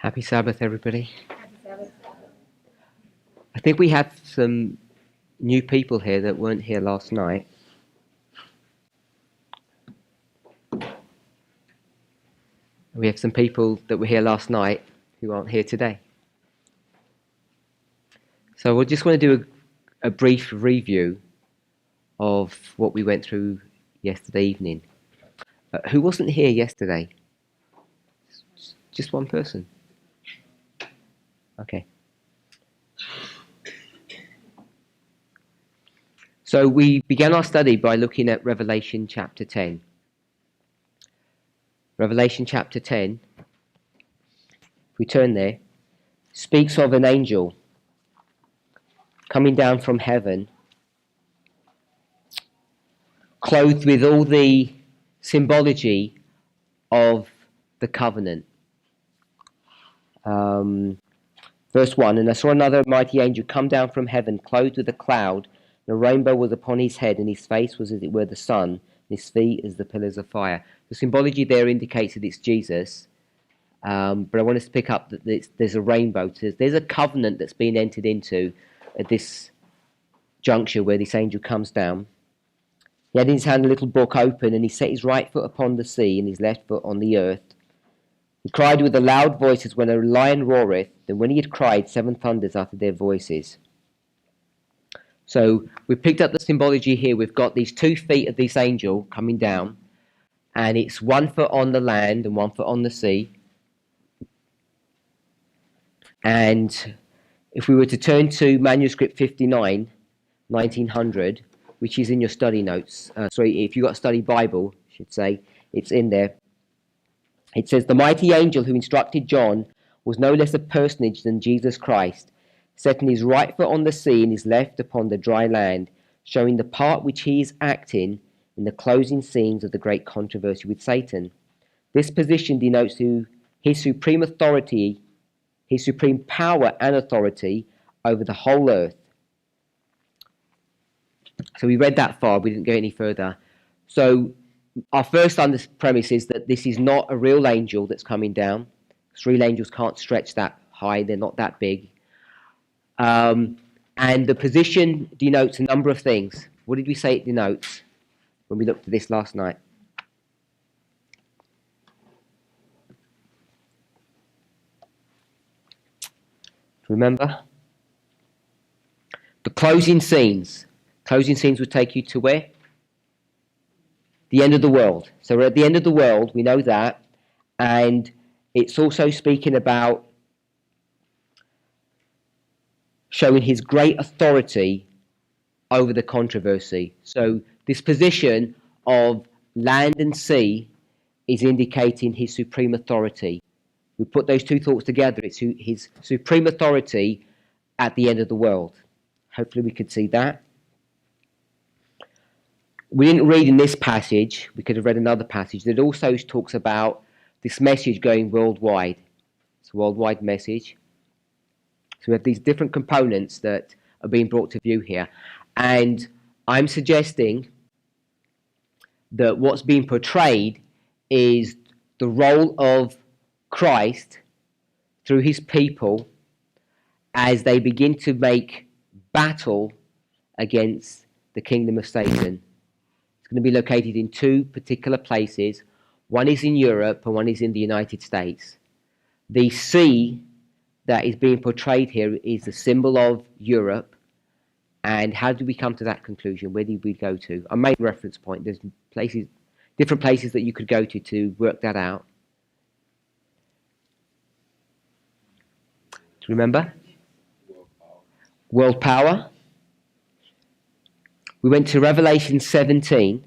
Happy Sabbath, everybody. I think we have some new people here that weren't here last night. We have some people that were here last night who aren't here today. So we just want to do a brief review of what we went through yesterday evening. Who wasn't here yesterday? Just one person? Okay. So we began our study by looking at Revelation chapter 10. Revelation chapter 10, if we turn there, speaks of an angel coming down from heaven, clothed with all the symbology of the covenant. Verse 1, and I saw another mighty angel come down from heaven, clothed with a cloud, and a rainbow was upon his head, and his face was as it were the sun, and his feet as the pillars of fire. The symbology there indicates that it's Jesus, but I want us to pick up that there's a rainbow. There's a covenant that's been entered into at this juncture where this angel comes down. He had in his hand a little book open, and he set his right foot upon the sea, and his left foot on the earth. He cried with a loud voice as when a lion roareth. Then when he had cried, 7 thunders uttered their voices. So we've picked up the symbology here. We've got these 2 feet of this angel coming down, and it's 1 foot on the land and 1 foot on the sea. And if we were to turn to manuscript 59, 1900, which is in your study notes, if you've got a study Bible, I should say, it's in there. It says, the mighty angel who instructed John was no less a personage than Jesus Christ, setting his right foot on the sea and his left upon the dry land, showing the part which he is acting in the closing scenes of the great controversy with Satan. This position denotes his supreme authority, his supreme power and authority over the whole earth. So we read that far, we didn't go any further. So our first premise is that this is not a real angel that's coming down. 3 angels can't stretch that high, they're not that big. And the position denotes a number of things. What did we say it denotes when we looked at this last night? Remember? The closing scenes. Closing scenes would take you to where? The end of the world. So we're at the end of the world, we know that. And it's also speaking about showing his great authority over the controversy. So this position of land and sea is indicating his supreme authority. We put those 2 thoughts together. It's his supreme authority at the end of the world. Hopefully we could see that. We didn't read in this passage. We could have read another passage that also talks about this message going worldwide. It's a worldwide message. So we have these different components that are being brought to view here. And I'm suggesting that what's being portrayed is the role of Christ through his people as they begin to make battle against the kingdom of Satan. It's going to be located in 2 particular places. One is in Europe and one is in the United States. The sea that is being portrayed here is the symbol of Europe. And how did we come to that conclusion? Where did we go to? Our main reference point. There's different places that you could go to work that out. Do you remember? World power. We went to Revelation 17.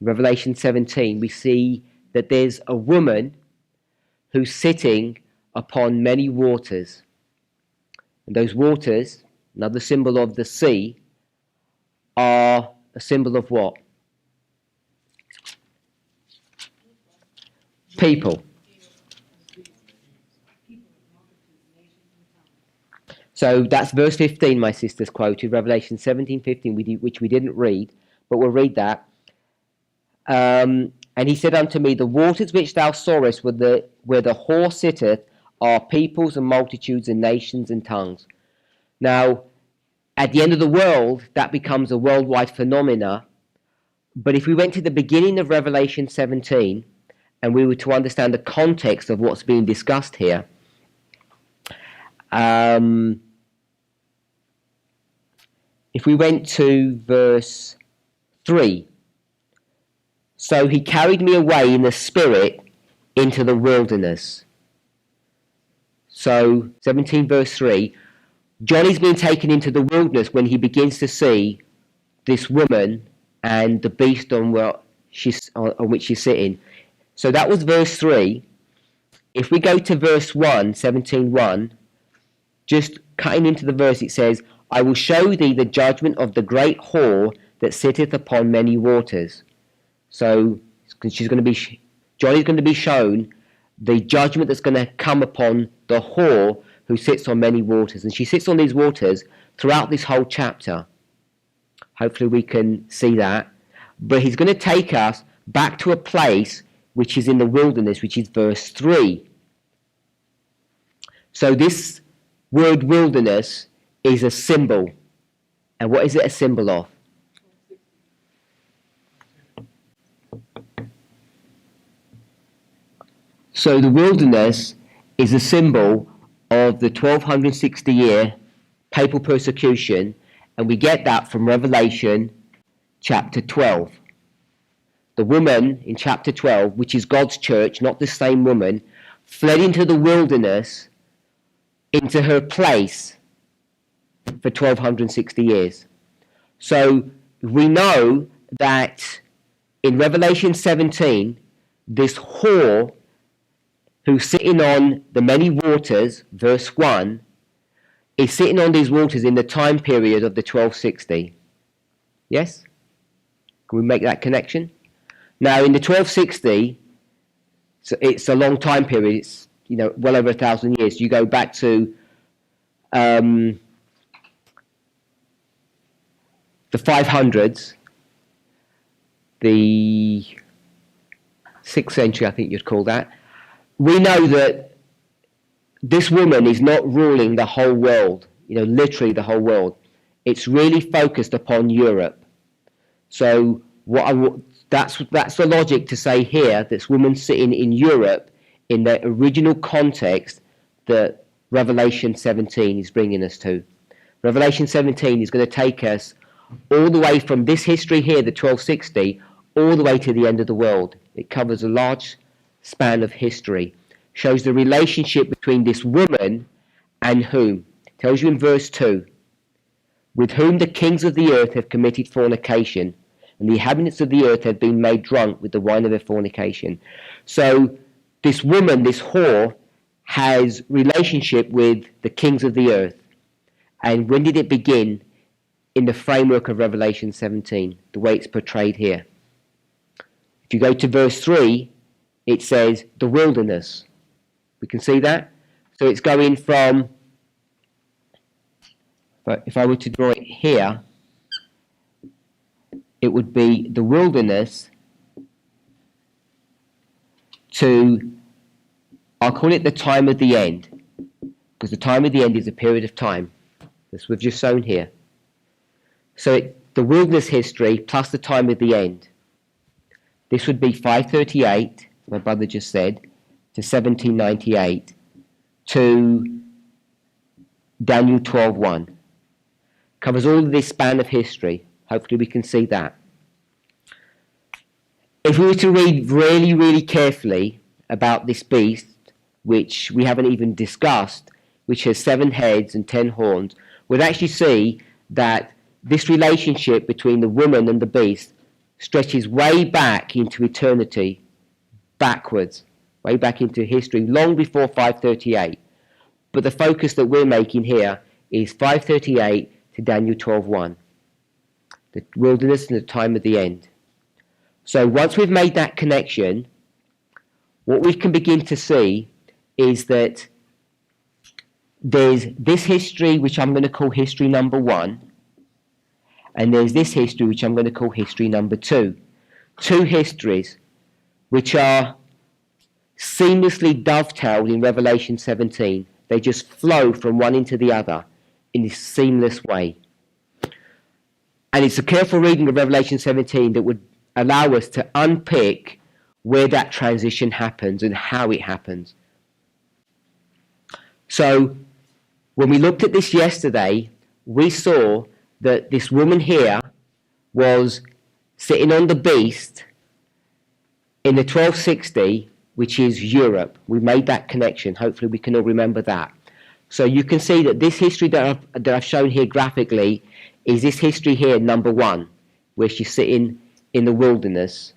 Revelation 17, we see that there's a woman who's sitting upon many waters. And those waters, another symbol of the sea, are a symbol of what? People. So that's verse 15, my sisters quoted, Revelation 17:15, which we didn't read, but we'll read that. And he said unto me, the waters which thou sawest where the whore sitteth are peoples and multitudes and nations and tongues. Now, at the end of the world, that becomes a worldwide phenomena. But if we went to the beginning of Revelation 17 and we were to understand the context of what's being discussed here, if we went to verse 3, so he carried me away in the spirit into the wilderness. So 17 verse 3, Johnny's been taken into the wilderness when he begins to see this woman and the beast on which she's sitting. So that was verse 3. If we go to verse 1, 17:1, just cutting into the verse, it says, I will show thee the judgment of the great whore that sitteth upon many waters. So Johnny's going to be shown the judgment that's going to come upon the whore who sits on many waters. And she sits on these waters throughout this whole chapter. Hopefully we can see that. But he's going to take us back to a place which is in the wilderness, which is verse 3. So this word wilderness is a symbol. And what is it a symbol of? So the wilderness is a symbol of the 1260-year papal persecution, and we get that from Revelation chapter 12. The woman in chapter 12, which is God's church, not the same woman, fled into the wilderness, into her place for 1260 years. So we know that in Revelation 17, this whore who's sitting on the many waters, verse 1, is sitting on these waters in the time period of the 1260. Yes? Can we make that connection? Now, in the 1260, so it's a long time period. It's well over 1,000 years. You go back to the 500s, the 6th century, I think you'd call that. We know that this woman is not ruling the whole world, literally the whole world. It's really focused upon Europe. So that's the logic to say here, this woman sitting in Europe in the original context that Revelation 17 is bringing us to. Revelation 17 is going to take us all the way from this history here, the 1260, all the way to the end of the world. It covers a large span of history, shows the relationship between this woman and whom. Tells you in verse 2, with whom the kings of the earth have committed fornication, and the inhabitants of the earth have been made drunk with the wine of their fornication. So this woman, this whore, has relationship with the kings of the earth. And when did it begin? In the framework of Revelation 17, the way it's portrayed here. If you go to verse 3, it says the wilderness. We can see that. So it's going from, if I were to draw it here, it would be the wilderness to, I'll call it the time of the end, because the time of the end is a period of time, as we've just shown here. So the wilderness history plus the time of the end. This would be 538, my brother just said, to 1798, to Daniel 12:1. Covers all of this span of history. Hopefully we can see that. If we were to read really, really carefully about this beast, which we haven't even discussed, which has 7 heads and 10 horns, we'd actually see that this relationship between the woman and the beast stretches way back into eternity, backwards, way back into history, long before 538. But the focus that we're making here is 538 to Daniel 12:1, the wilderness and the time of the end. So once we've made that connection, what we can begin to see is that there's this history, which I'm going to call history number 1, and there's this history, which I'm going to call history number 2. Two histories which are seamlessly dovetailed in Revelation 17. They just flow from one into the other in this seamless way. And it's a careful reading of Revelation 17 that would allow us to unpick where that transition happens and how it happens. So when we looked at this yesterday, we saw that this woman here was sitting on the beast in the 1260, which is Europe. We made that connection. Hopefully we can all remember that. So you can see that this history that I've shown here graphically is this history here, number 1, where she's sitting in the wilderness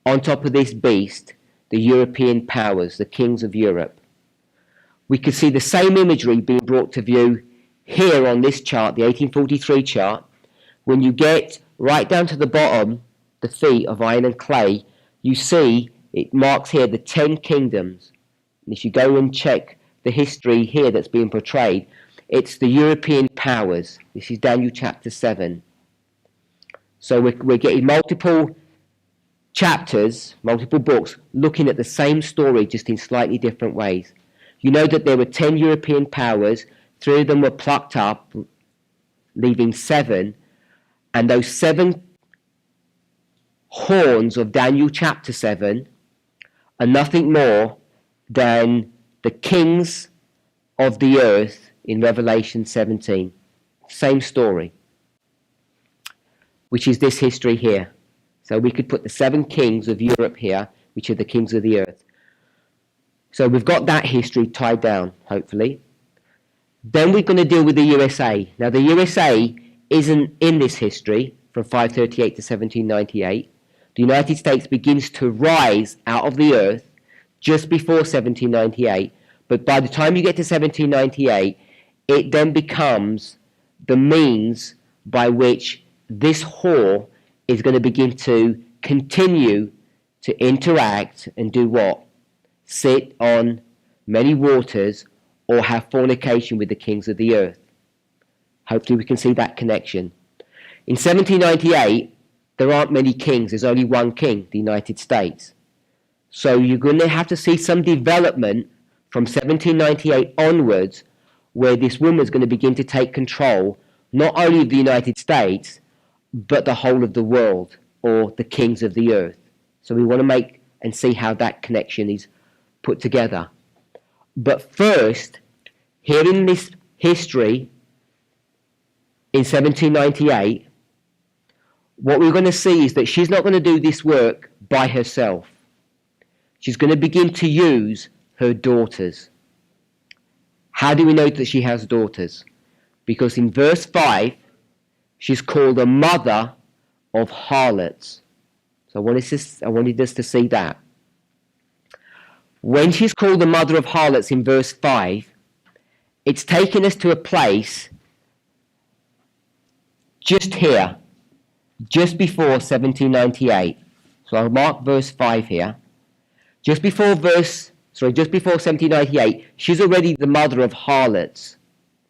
on top of this beast, the European powers, the kings of Europe. We could see the same imagery being brought to view here on this chart, the 1843 chart. When you get right down to the bottom, the feet of iron and clay, you see it marks here the 10 kingdoms. And if you go and check the history here that's being portrayed, it's the European powers. This is Daniel chapter 7. So we're getting multiple chapters, multiple books, looking at the same story just in slightly different ways. You know that there were 10 European powers, 3 of them were plucked up, leaving 7, and those 7 horns of Daniel chapter 7 are nothing more than the kings of the earth in Revelation 17. Same story, which is this history here. So we could put the 7 kings of Europe here, which are the kings of the earth. So we've got that history tied down, hopefully. Then we're going to deal with the USA. Now the USA isn't in this history from 538 to 1798. The United States begins to rise out of the earth just before 1798. But by the time you get to 1798, it then becomes the means by which this whore is going to begin to continue to interact and do what? Sit on many waters or have fornication with the kings of the earth. Hopefully we can see that connection. In 1798, there aren't many kings. There's only one king, the United States. So you're going to have to see some development from 1798 onwards where this woman's going to begin to take control not only of the United States, but the whole of the world, or the kings of the earth. So we want to make and see how that connection is put together. But first, here in this history, in 1798, what we're going to see is that she's not going to do this work by herself. She's going to begin to use her daughters. How do we know that she has daughters? Because in verse 5, she's called a mother of harlots. So I wanted us to see that. When she's called the mother of harlots in verse 5, it's taken us to a place just here, just before 1798. So I'll mark verse 5 here. Just before 1798, she's already the mother of harlots.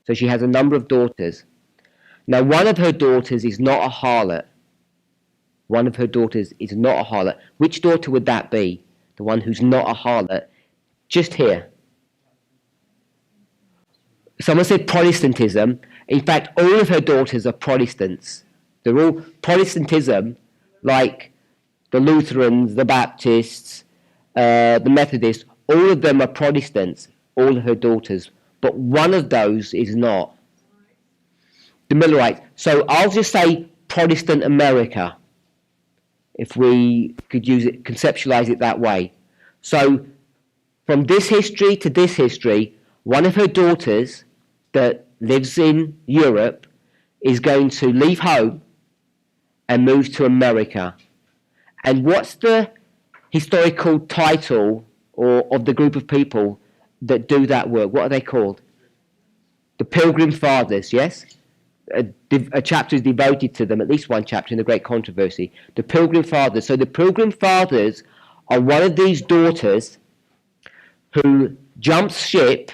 So she has a number of daughters. Now, one of her daughters is not a harlot. One of her daughters is not a harlot. Which daughter would that be? The one who's not a harlot? Just here. Someone said Protestantism. In fact, all of her daughters are Protestants. They're all Protestantism, like the Lutherans, the Baptists, the Methodists. All of them are Protestants, all of her daughters. But one of those is not. The Millerites. So I'll just say Protestant America, if we could use it, conceptualize it that way. So from this history to this history, one of her daughters that lives in Europe is going to leave home and move to America. And what's the historical title of the group of people that do that work? What are they called? The Pilgrim Fathers, yes? A chapter is devoted to them, at least one chapter in the Great Controversy. The Pilgrim Fathers. So the Pilgrim Fathers are one of these daughters who jumps ship,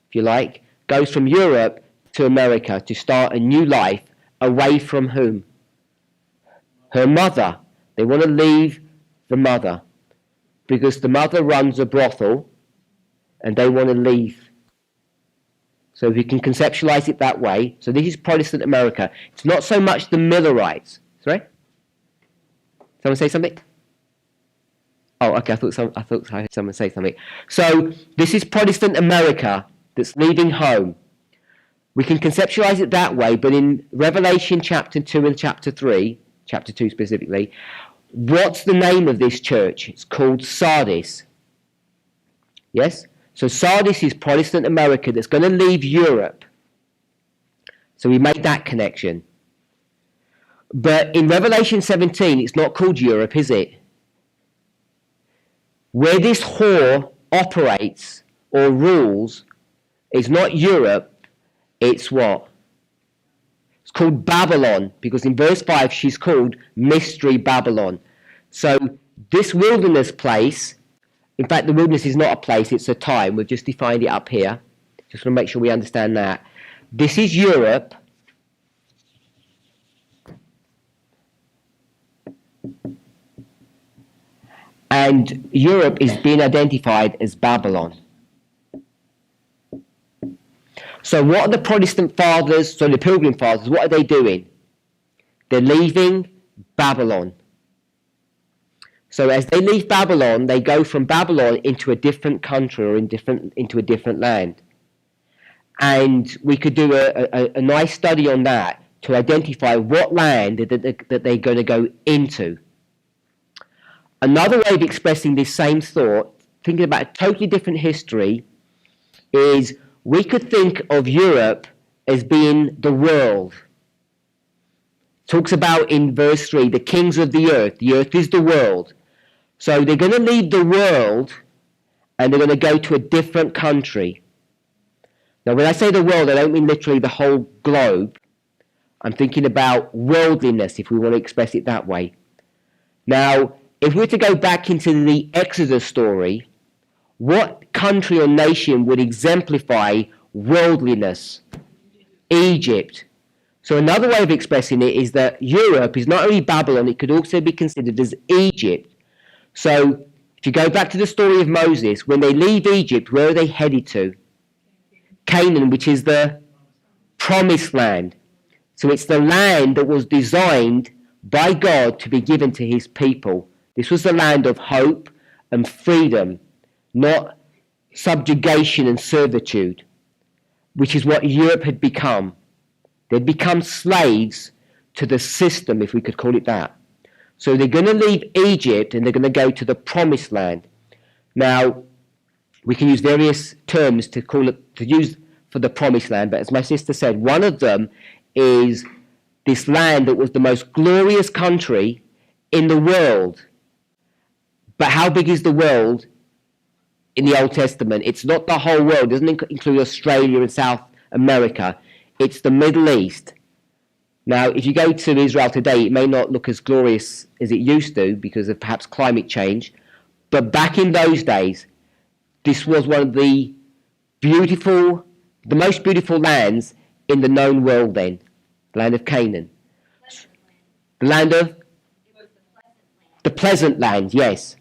if you like, goes from Europe to America to start a new life away from whom? Her mother. They want to leave the mother. because the mother runs a brothel and they want to leave. So if you can conceptualize it that way, so this is Protestant America. It's not so much the Millerites. Sorry? Someone say something? Oh, okay, I thought I heard someone say something. So this is Protestant America that's leaving home. We can conceptualize it that way, but in Revelation chapter 2 and chapter 3, chapter 2 specifically, what's the name of this church? It's called Sardis. Yes? So Sardis is Protestant America that's going to leave Europe. So we made that connection. But in Revelation 17, it's not called Europe, is it? Where this whore operates or rules is not Europe, it's what? It's called Babylon, because in verse 5 she's called Mystery Babylon. So this wilderness place, in fact the wilderness is not a place, it's a time. We've just defined it up here. Just want to make sure we understand that. This is Europe. And Europe is being identified as Babylon. So what are the Protestant fathers, so the Pilgrim Fathers, what are they doing? They're leaving Babylon. So as they leave Babylon, they go from Babylon into a different country or into a different land. And we could do a nice study on that to identify what land that they're going to go into. Another way of expressing this same thought, thinking about a totally different history, is we could think of Europe as being the world. Talks about in verse 3, the kings of the earth is the world. So they're going to leave the world and they're going to go to a different country. Now when I say the world, I don't mean literally the whole globe. I'm thinking about worldliness, if we want to express it that way. Now, if we were to go back into the Exodus story, what country or nation would exemplify worldliness? Egypt. So another way of expressing it is that Europe is not only Babylon, it could also be considered as Egypt. So if you go back to the story of Moses, when they leave Egypt, where are they headed to? Canaan, which is the promised land. So it's the land that was designed by God to be given to his people. This was the land of hope and freedom, not subjugation and servitude, which is what Europe had become. They'd become slaves to the system, if we could call it that. So they're going to leave Egypt and they're going to go to the promised land. Now, we can use various terms to use for the promised land, but as my sister said, one of them is this land that was the most glorious country in the world. But how big is the world in the Old Testament? It's not the whole world. It doesn't include Australia and South America. It's the Middle East. Now, if you go to Israel today, it may not look as glorious as it used to because of perhaps climate change. But back in those days, this was one of the most beautiful lands in the known world then. The land of Canaan. The land of? The pleasant land, yes.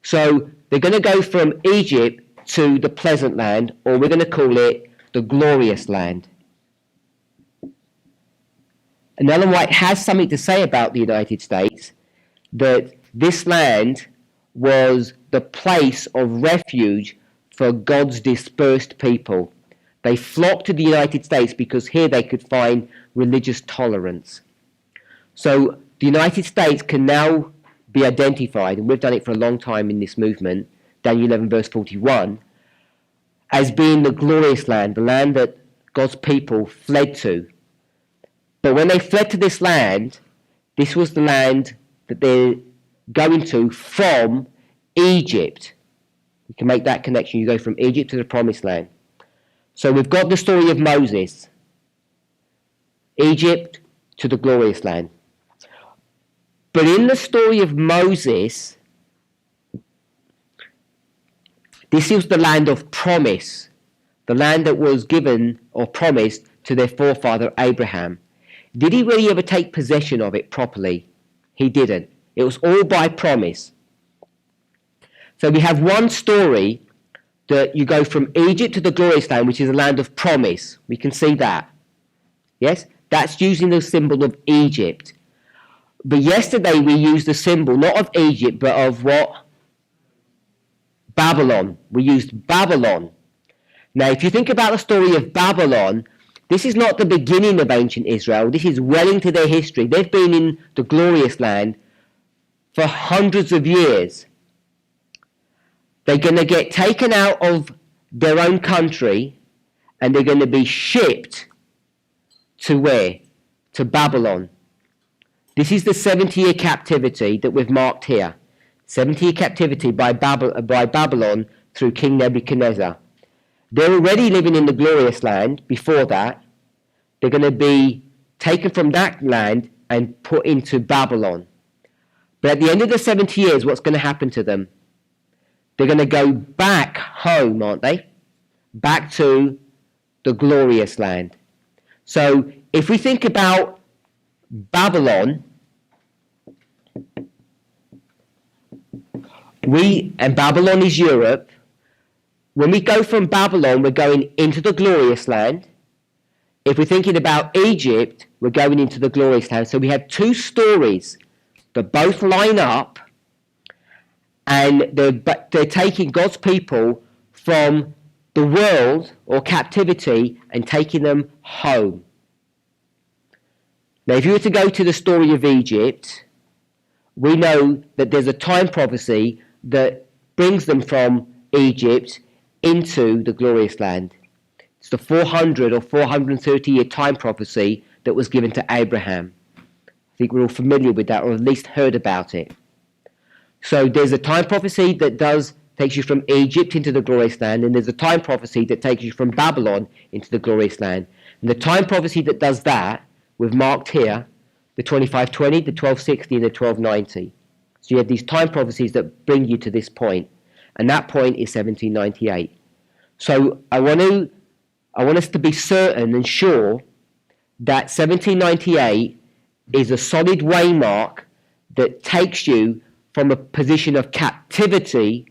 So they're going to go from Egypt to the pleasant land, or we're going to call it the glorious land. And Ellen White has something to say about the United States, that this land was the place of refuge for God's dispersed people. They flocked to the United States because here they could find religious tolerance. So the United States can now be identified, and we've done it for a long time in this movement, Daniel 11 verse 41, as being the glorious land, the land that God's people fled to. But when they fled to this land, this was the land that they're going to from Egypt. You can make that connection. You go from Egypt to the promised land. So we've got the story of Moses, Egypt to the glorious land. But in the story of Moses, this is the land of promise, the land that was given or promised to their forefather Abraham. Did he really ever take possession of it properly? He didn't. It was all by promise. So we have one story that you go from Egypt to the glorious land, which is a land of promise. We can see that. Yes? That's using the symbol of Egypt. But yesterday we used the symbol not of Egypt, but of what? Babylon. We used Babylon. Now, if you think about the story of Babylon, this is not the beginning of ancient Israel. This is well into their history. They've been in the glorious land for hundreds of years. They're going to get taken out of their own country and they're going to be shipped to where? To Babylon. This is the 70-year captivity that we've marked here. 70-year captivity by Babylon through King Nebuchadnezzar. They're already living in the glorious land before that. They're going to be taken from that land and put into Babylon. But at the end of the 70 years, what's going to happen to them? They're going to go back home, aren't they? Back to the glorious land. So if we think about Babylon, Babylon is Europe. When we go from Babylon, we're going into the glorious land. If we're thinking about Egypt, we're going into the glorious land. So we have two stories that both line up, and they're taking God's people from the world or captivity and taking them home. Now, if you were to go to the story of Egypt, we know that there's a time prophecy that brings them from Egypt into the glorious land. It's the 400 or 430-year time prophecy that was given to Abraham. I think we're all familiar with that, or at least heard about it. So there's a time prophecy that takes you from Egypt into the glorious land, and there's a time prophecy that takes you from Babylon into the glorious land. And the time prophecy that does that, we've marked here, the 2520, the 1260, and the 1290. So you have these time prophecies that bring you to this point. And that point is 1798. So I want us to be certain and sure that 1798 is a solid waymark that takes you from a position of captivity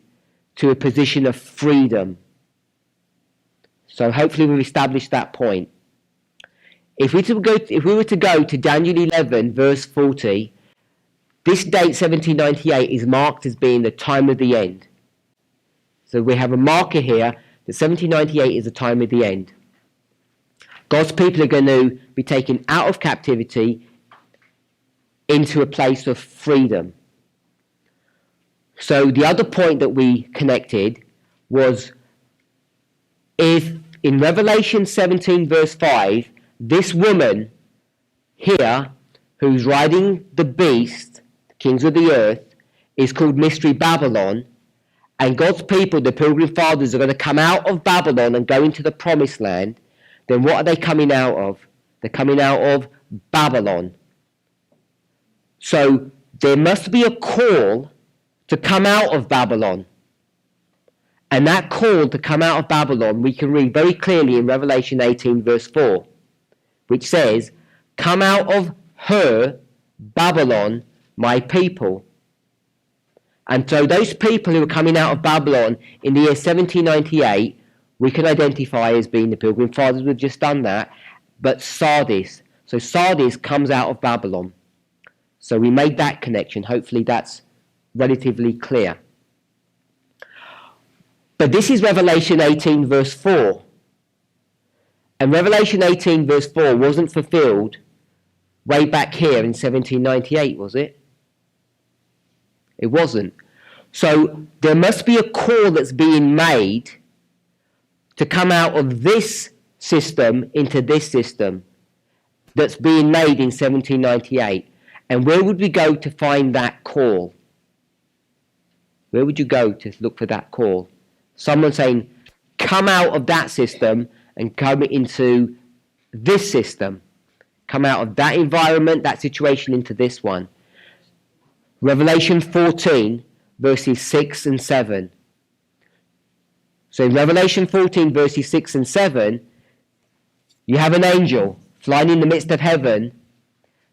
to a position of freedom. So hopefully we've established that point. If we were to go to Daniel 11, verse 40, this date, 1798, is marked as being the time of the end. So we have a marker here that 1798 is the time of the end. God's people are going to be taken out of captivity into a place of freedom. So the other point that we connected was, if in Revelation 17 verse 5, this woman here who's riding the beast, the kings of the earth, is called Mystery Babylon, and God's people, the Pilgrim Fathers, are going to come out of Babylon and go into the Promised Land, then what are they coming out of? They're coming out of Babylon. So there must be a call to come out of Babylon. And that call to come out of Babylon, we can read very clearly in Revelation 18 verse 4, which says, "Come out of her, Babylon, my people." And so those people who are coming out of Babylon in the year 1798, we can identify as being the Pilgrim Fathers. We've just done that. But Sardis. So Sardis comes out of Babylon. So we made that connection. Hopefully that's relatively clear. But this is Revelation 18 verse 4. And Revelation 18 verse 4 wasn't fulfilled way back here in 1798, was it? It wasn't. So there must be a call that's being made to come out of this system into this system that's being made in 1798. And where would we go to find that call? Where would you go to look for that call? Someone saying, come out of that system and come into this system. Come out of that environment, that situation, into this one. Revelation 14, verses 6 and 7. So in Revelation 14, verses 6 and 7, you have an angel flying in the midst of heaven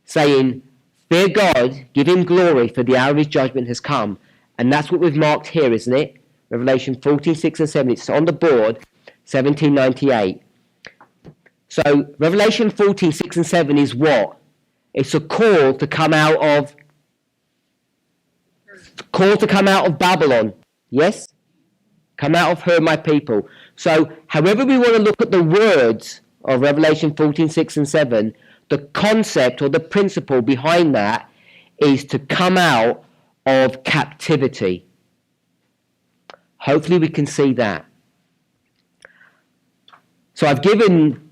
saying, "Fear God, give him glory, for the hour of his judgment has come." And that's what we've marked here, isn't it? Revelation 14, 6 and 7. It's on the board, 1798. So Revelation 14, 6 and 7 is what? It's a call to come out of Babylon. Yes? Come out of her, my people. So however we want to look at the words of Revelation 14, 6 and 7, the concept or the principle behind that is to come out of captivity. Hopefully we can see that. So I've given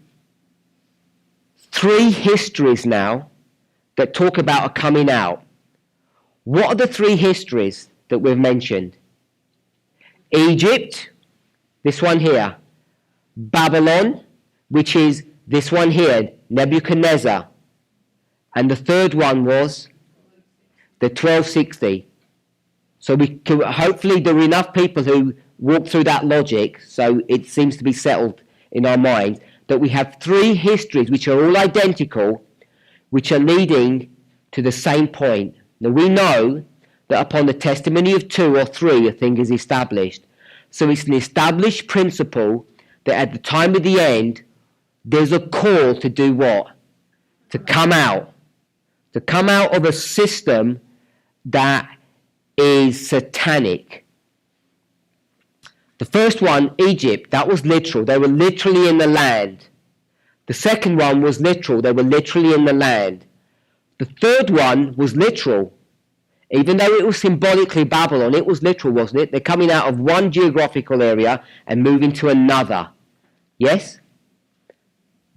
3 histories now that talk about a coming out. What are the 3 histories that we've mentioned? Egypt, this one here. Babylon, which is this one here, Nebuchadnezzar. And the third one was the 1260. So we can, hopefully there are enough people who walk through that logic, so it seems to be settled in our minds, that we have 3 histories which are all identical, which are leading to the same point. Now we know that upon the testimony of 2 or 3 a thing is established. So it's an established principle that at the time of the end there's a call to do what? To come out. To come out of a system that is satanic. The first one, Egypt, that was literal. They were literally in the land. The second one was literal. They were literally in the land. The third one was literal. Even though it was symbolically Babylon, it was literal, wasn't it? They're coming out of one geographical area and moving to another. Yes?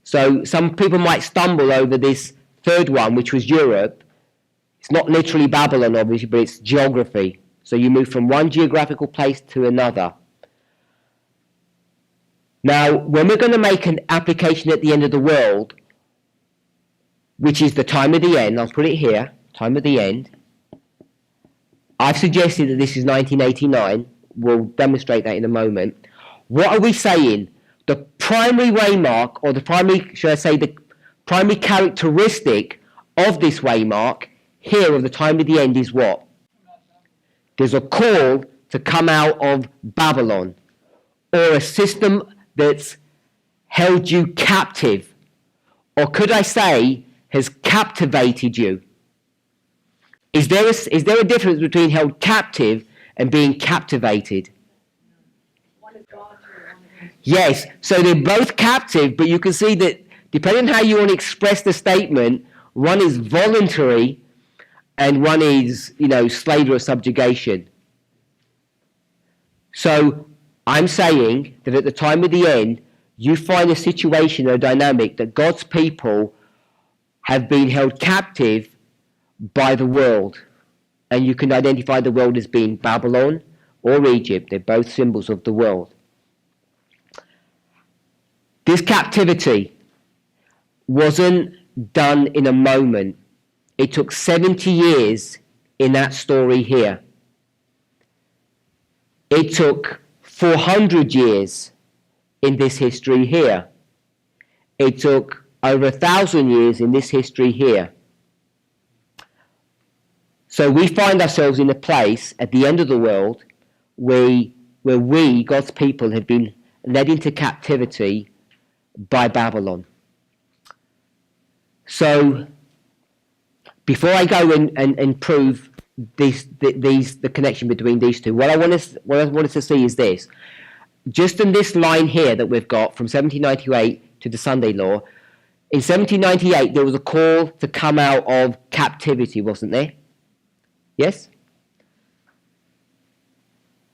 So some people might stumble over this third one, which was Europe. It's not literally Babylon, obviously, but it's geography. So you move from one geographical place to another. Now, when we're going to make an application at the end of the world, which is the time of the end, I'll put it here, time of the end. I've suggested that this is 1989. We'll demonstrate that in a moment. What are we saying? The primary waymark, or the primary, should I say, the primary characteristic of this waymark here of the time of the end is what? There's a call to come out of Babylon, or a system that's held you captive, or could I say, has captivated you. Is there a difference between held captive and being captivated? Yes, so they're both captive, but you can see that depending on how you want to express the statement, one is voluntary and one is, slave or subjugation. So I'm saying that at the time of the end, you find a situation or a dynamic that God's people have been held captive by the world. And you can identify the world as being Babylon or Egypt. They're both symbols of the world. This captivity wasn't done in a moment. It took 70 years in that story here. It took 400 years in this history here. It took over 1,000 years in this history here. So we find ourselves in a place at the end of the world where we, God's people, have been led into captivity by Babylon. So before I go and prove the connection between these two, what I want us to see is this. Just in this line here that we've got from 1798 to the Sunday Law, in 1798 there was a call to come out of captivity, wasn't there? Yes?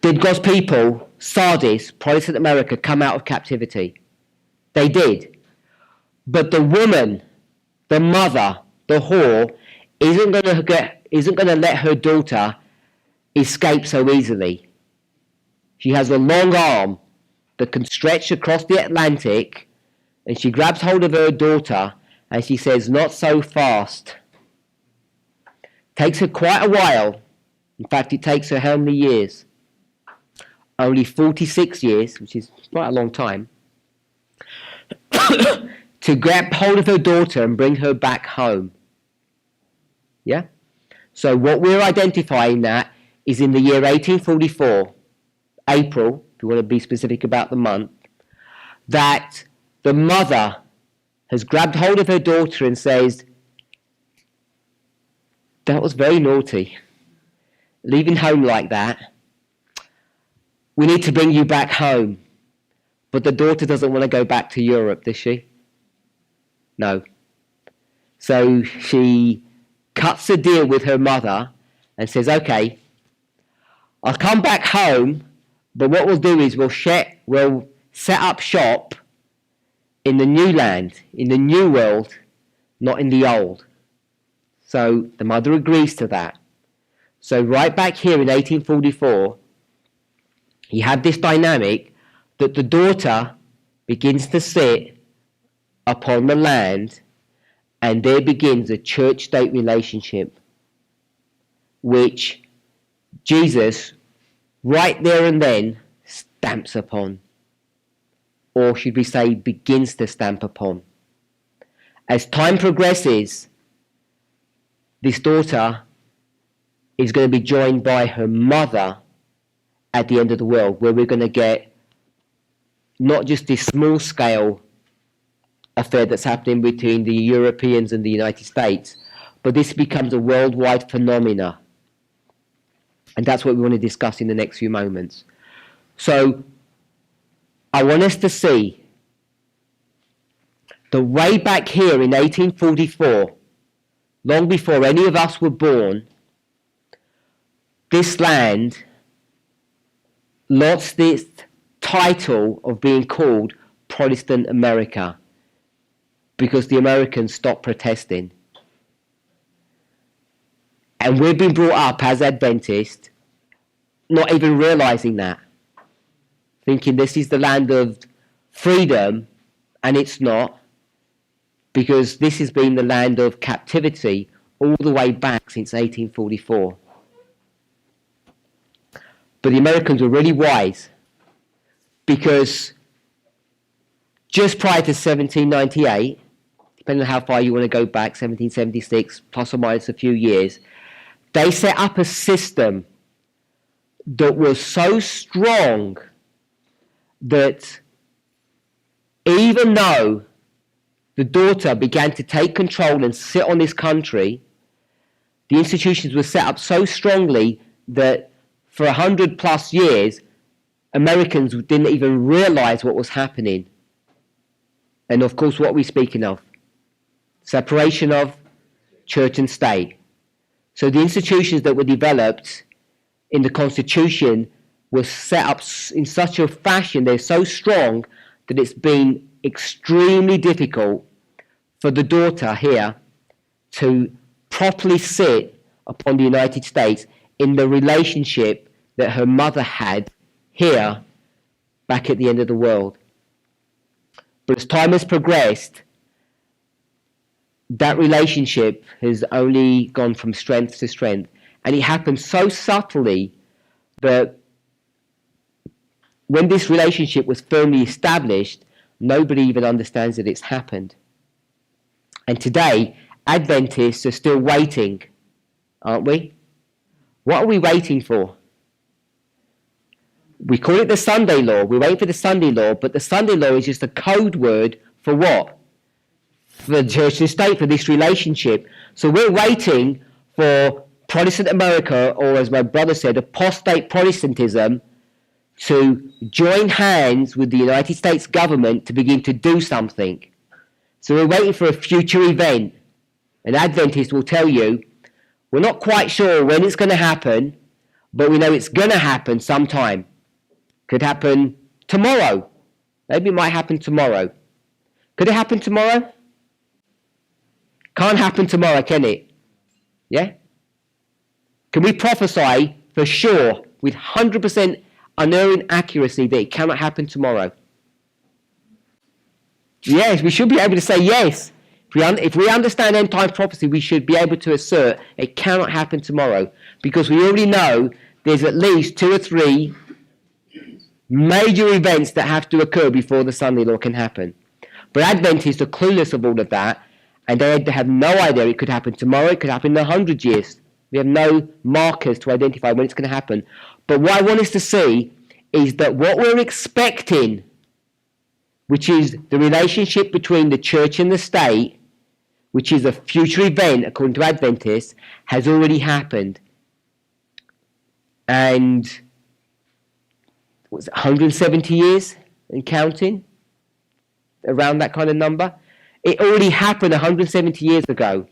Did God's people, Sardis, Protestant America, come out of captivity? They did. But the woman, the mother, the whore, isn't going to let her daughter escape so easily. She has a long arm that can stretch across the Atlantic, and she grabs hold of her daughter and she says, "Not so fast." Takes her quite a while. In fact, it takes her how many years? Only 46 years, which is quite a long time, to grab hold of her daughter and bring her back home. Yeah? So what we're identifying that is in the year 1844, April, if you want to be specific about the month, that the mother has grabbed hold of her daughter and says, "That was very naughty, leaving home like that. We need to bring you back home." But the daughter doesn't want to go back to Europe, does she? No. So she cuts a deal with her mother and says, "Okay, I'll come back home, but what we'll do is we'll set up shop in the new land, in the new world, not in the old." So the mother agrees to that. So right back here in 1844, you have this dynamic that the daughter begins to sit upon the land, and there begins a church-state relationship, which Jesus, right there and then, stamps upon. Or should we say, begins to stamp upon. As time progresses, this daughter is going to be joined by her mother at the end of the world, where we're going to get not just this small-scale affair that's happening between the Europeans and the United States, but this becomes a worldwide phenomena. And that's what we want to discuss in the next few moments. So I want us to see that way back here in 1844, long before any of us were born, this land lost its title of being called Protestant America because the Americans stopped protesting. And we've been brought up as Adventists, not even realizing that, thinking this is the land of freedom, and it's not, because this has been the land of captivity all the way back since 1844. But the Americans were really wise, because just prior to 1798, depending on how far you want to go back, 1776, plus or minus a few years, they set up a system that was so strong that even though the daughter began to take control and sit on this country, the institutions were set up so strongly that for 100 plus years, Americans didn't even realize what was happening. And of course, what are we speaking of? Separation of church and state. So the institutions that were developed in the Constitution were set up in such a fashion, they're so strong that it's been extremely difficult for the daughter here to properly sit upon the United States in the relationship that her mother had here back at the end of the world. But as time has progressed, that relationship has only gone from strength to strength. And it happened so subtly that when this relationship was firmly established, nobody even understands that it's happened. And today, Adventists are still waiting, aren't we? What are we waiting for? We call it the Sunday law. We're waiting for the Sunday law, but the Sunday law is just a code word for what? For the church and state, for this relationship. So we're waiting for Protestant America, or as my brother said, apostate Protestantism, to join hands with the United States government to begin to do something. So we're waiting for a future event. An Adventist will tell you, we're not quite sure when it's going to happen, but we know it's going to happen sometime. Could happen tomorrow. Maybe it might happen tomorrow. Could it happen tomorrow? Can't happen tomorrow, can it? Yeah? Can we prophesy for sure with 100% unerring accuracy that it cannot happen tomorrow? Yes, we should be able to say yes. If we understand end time prophecy, we should be able to assert it cannot happen tomorrow, because we already know there's at least 2 or 3 major events that have to occur before the Sunday law can happen. But Adventists are clueless of all of that, and they have no idea it could happen tomorrow, it could happen in 100 years. We have no markers to identify when it's going to happen. But what I want us to see is that what we're expecting, which is the relationship between the church and the state, which is a future event according to Adventists, has already happened. And was it 170 years and counting? Around that kind of number. It already happened 170 years ago.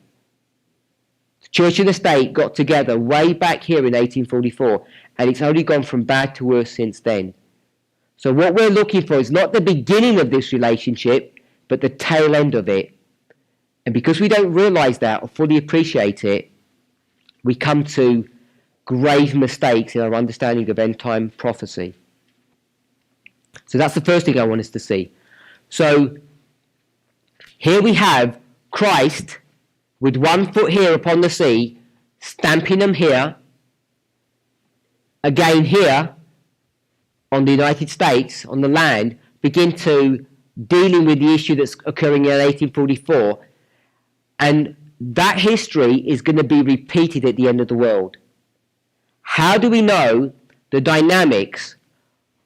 The church and the state got together way back here in 1844, and it's only gone from bad to worse since then. So what we're looking for is not the beginning of this relationship, but the tail end of it. And because we don't realize that or fully appreciate it, we come to grave mistakes in our understanding of end-time prophecy. So that's the first thing I want us to see. So here we have Christ with one foot here upon the sea, stamping them here, again here on the United States, on the land, begin to dealing with the issue that's occurring in 1844, and that history is going to be repeated at the end of the world. How do we know the dynamics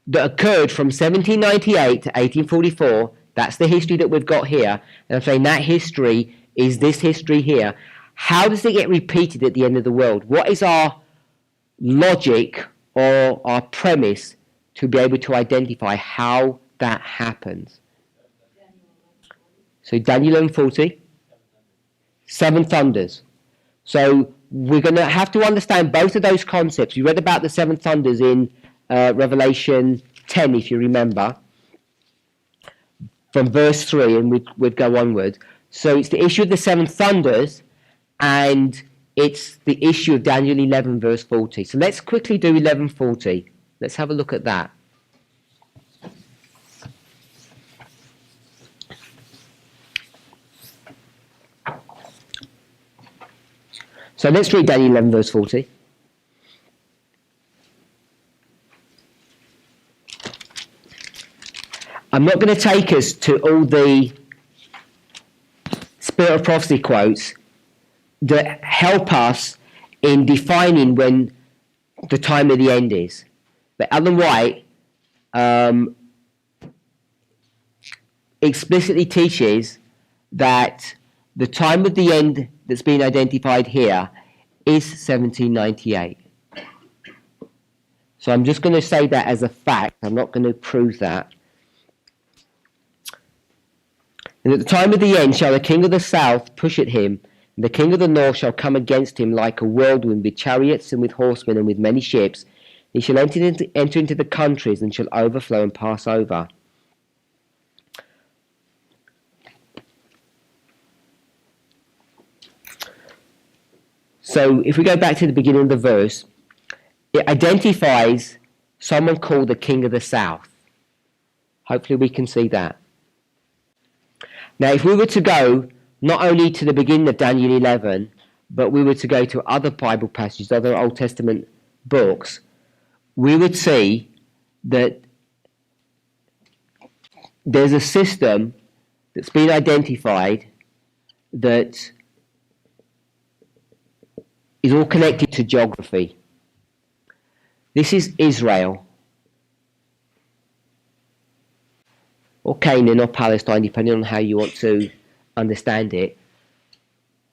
that occurred from 1798 to 1844? That's the history that we've got here. And I'm saying that history is this history here. How does it get repeated at the end of the world? What is our logic or our premise to be able to identify how that happens? So Daniel 11:40, seven thunders. So we're going to have to understand both of those concepts. We read about the seven thunders in Revelation 10, if you remember, from verse 3, and we'd go onward. So it's the issue of the seven thunders, and it's the issue of Daniel 11, verse 40. So let's quickly do 11:40. Let's have a look at that. So let's read Daniel 11, verse 40. I'm not going to take us to all the Spirit of Prophecy quotes that help us in defining when the time of the end is. But Ellen White explicitly teaches that the time of the end that's been identified here is 1798. So I'm just going to say that as a fact. I'm not going to prove that. And at the time of the end shall the king of the south push at him, and the king of the north shall come against him like a whirlwind, with chariots and with horsemen and with many ships. He shall enter into the countries and shall overflow and pass over. So if we go back to the beginning of the verse, it identifies someone called the king of the south. Hopefully we can see that. Now, if we were to go not only to the beginning of Daniel 11, but we were to go to other Bible passages, other Old Testament books, we would see that there's a system that's been identified that is all connected to geography. This is Israel, or Canaan, or Palestine, depending on how you want to understand it.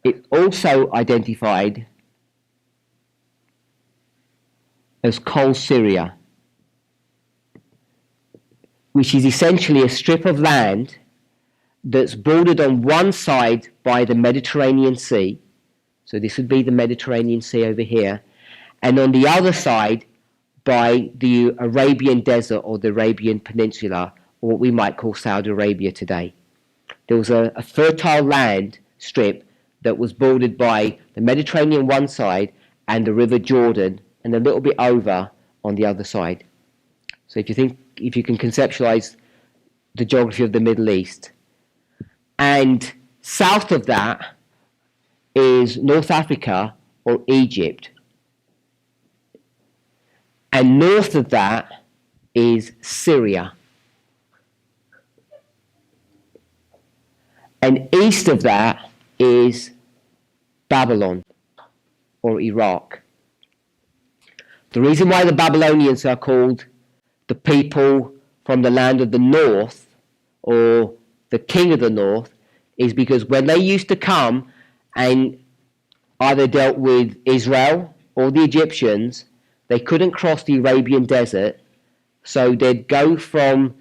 It's also identified as Kol Syria, which is essentially a strip of land that's bordered on one side by the Mediterranean Sea. So this would be the Mediterranean Sea over here, and on the other side by the Arabian Desert or the Arabian Peninsula, or what we might call Saudi Arabia today. There was a fertile land strip that was bordered by the Mediterranean one side and the River Jordan, and a little bit over on the other side. So if you can conceptualize the geography of the Middle East. And south of that is North Africa or Egypt. And north of that is Syria. And east of that is Babylon. or Iraq. The reason why the Babylonians are called the people from the land of the north, or the king of the north, is because when they used to come and either dealt with Israel or the Egyptians, they couldn't cross the Arabian desert, so they'd go from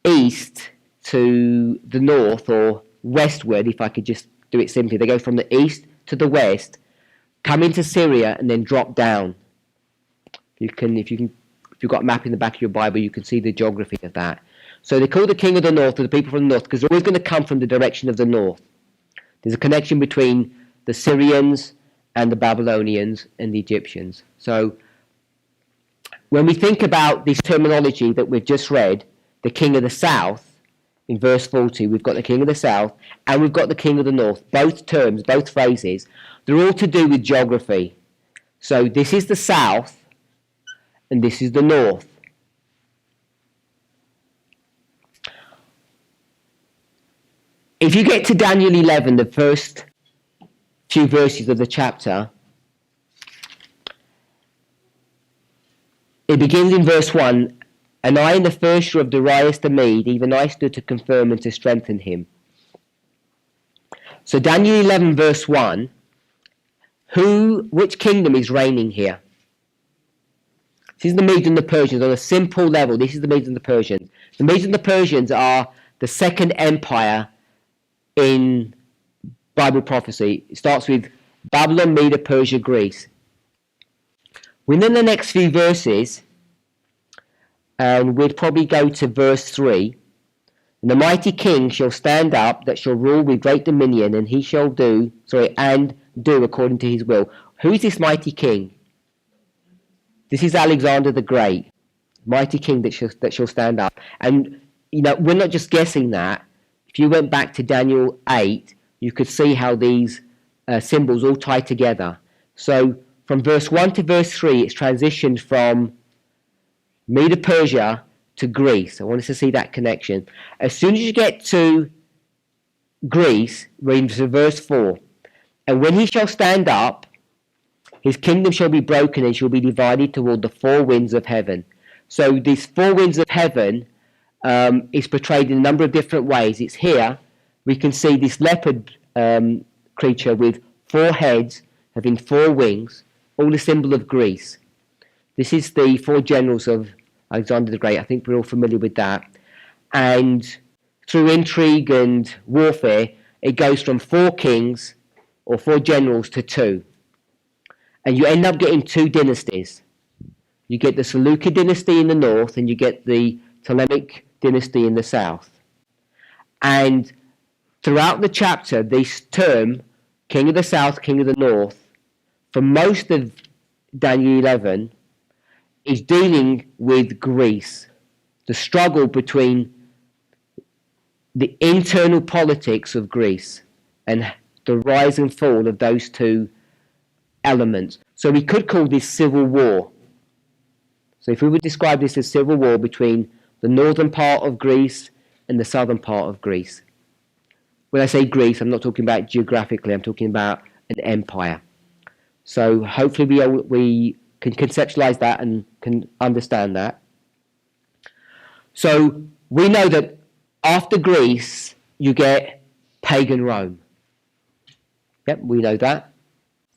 east to the north, or westward, if I could just do it simply. They go from the east to the west, come into Syria, and then drop down. If you've got a map in the back of your Bible, you can see the geography of that. So they call the king of the north, or the people from the north, because they're always going to come from the direction of the north. There's a connection between the Syrians and the Babylonians and the Egyptians. So when we think about this terminology that we've just read, the king of the south, in verse 40, we've got the king of the south and we've got the king of the north. Both terms, both phrases, they're all to do with geography. So this is the south and this is the north. If you get to Daniel 11, the first few verses of the chapter, it begins in verse 1, "And I in the first year of Darius the Mede, even I stood to confirm and to strengthen him." So Daniel 11 verse 1, which kingdom is reigning here? This is the Medes and the Persians on a simple level. This is the Medes and the Persians. The Medes and the Persians are the second empire in Bible prophecy. It starts with Babylon, Media, Persia, Greece. Within the next few verses, and we'd probably go to verse 3, "And the mighty king shall stand up that shall rule with great dominion, and he shall do according to his will." Who is this mighty king? This is Alexander the Great, mighty king that shall stand up. And we're not just guessing that. If you went back to Daniel 8, you could see how these symbols all tie together. So from verse 1 to verse 3, it's transitioned from Medo-Persia to Greece. I want us to see that connection. As soon as you get to Greece, we're into verse 4. "And when he shall stand up, his kingdom shall be broken and shall be divided toward the four winds of heaven." So these four winds of heaven is portrayed in a number of different ways. It's here. We can see this leopard creature with four heads, having four wings, all a symbol of Greece. This is the four generals of Alexander the Great. I think we're all familiar with that. And through intrigue and warfare, it goes from four kings or four generals to two. And you end up getting two dynasties. You get the Seleucid dynasty in the north, and you get the Ptolemaic dynasty in the south. And throughout the chapter, this term, king of the south, king of the north, for most of Daniel 11, is dealing with Greece, the struggle between the internal politics of Greece and the rise and fall of those two elements. So we could call this civil war. So if we would describe this as civil war between the northern part of Greece and the southern part of Greece. When I say Greece, I'm not talking about geographically, I'm talking about an empire. So hopefully we can conceptualize that and can understand that. So we know that after Greece, you get pagan Rome. Yep, we know that.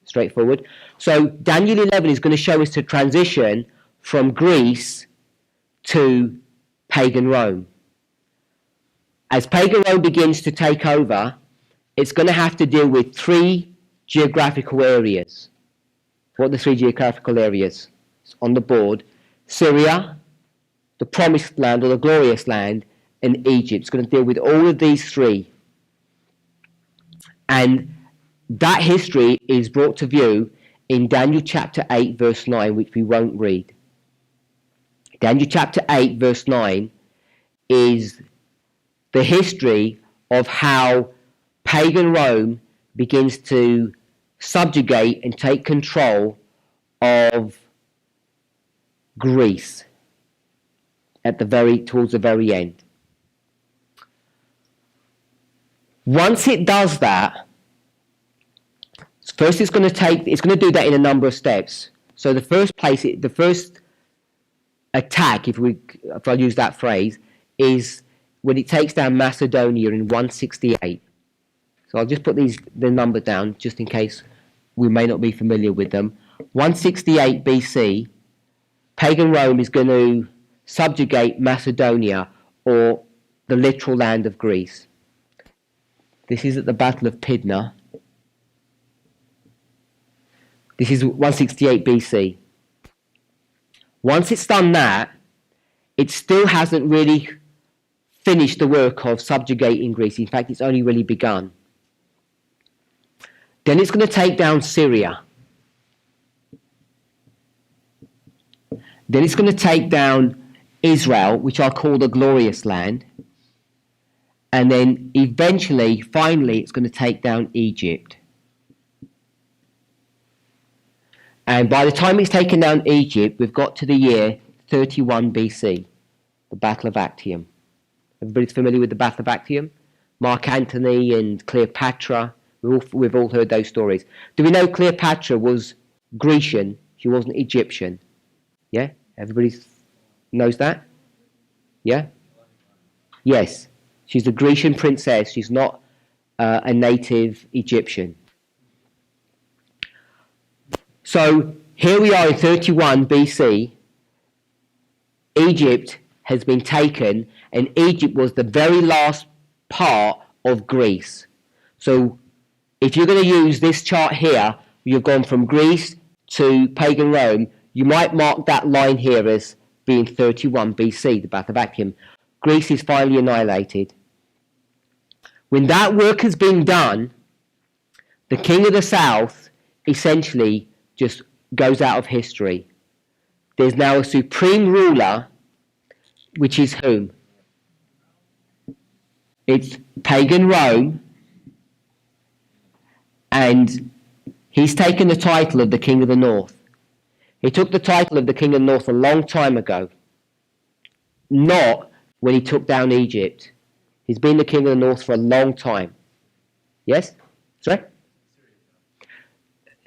Straightforward. So Daniel 11 is going to show us the transition from Greece to pagan Rome. As pagan Rome begins to take over, it's going to have to deal with three geographical areas. What are the three geographical areas? It's on the board. Syria, the promised land or the glorious land, and Egypt. It's going to deal with all of these three. And that history is brought to view in Daniel chapter 8 verse 9, which we won't read. Daniel chapter 8 verse 9 is the history of how pagan Rome begins to subjugate and take control of Greece towards the very end. Once it does that, First, it's going to do that in a number of steps. So the first attack, if I use that phrase, is when it takes down Macedonia in 168. So I'll just put the number down just in case we may not be familiar with them. 168 BC, pagan Rome is going to subjugate Macedonia, or the literal land of Greece. This is at the Battle of Pydna. This is 168 BC. Once it's done that, it still hasn't really finished the work of subjugating Greece. In fact, it's only really begun. Then it's going to take down Syria. Then it's going to take down Israel, which I'll call the glorious land. And then eventually, finally, it's going to take down Egypt. And by the time it's taken down Egypt, we've got to the year 31 BC, the Battle of Actium. Everybody's familiar with the Battle of Actium? Mark Antony and Cleopatra. We've all heard those stories. Do we know Cleopatra was Grecian? She wasn't Egyptian. Yeah? Everybody knows that? Yeah? Yes. She's a Grecian princess. She's not a native Egyptian. So here we are in 31 BC. Egypt has been taken, and Egypt was the very last part of Greece. So if you're going to use this chart here, you've gone from Greece to pagan Rome, you might mark that line here as being 31 BC, the Battle of Actium. Greece is finally annihilated. When that work has been done, the king of the south essentially just goes out of history. There's now a supreme ruler, which is whom? It's pagan Rome, and he's taken the title of the King of the North. He took the title of the King of the North a long time ago, not when he took down Egypt. He's been the King of the North for a long time. Yes? Sorry?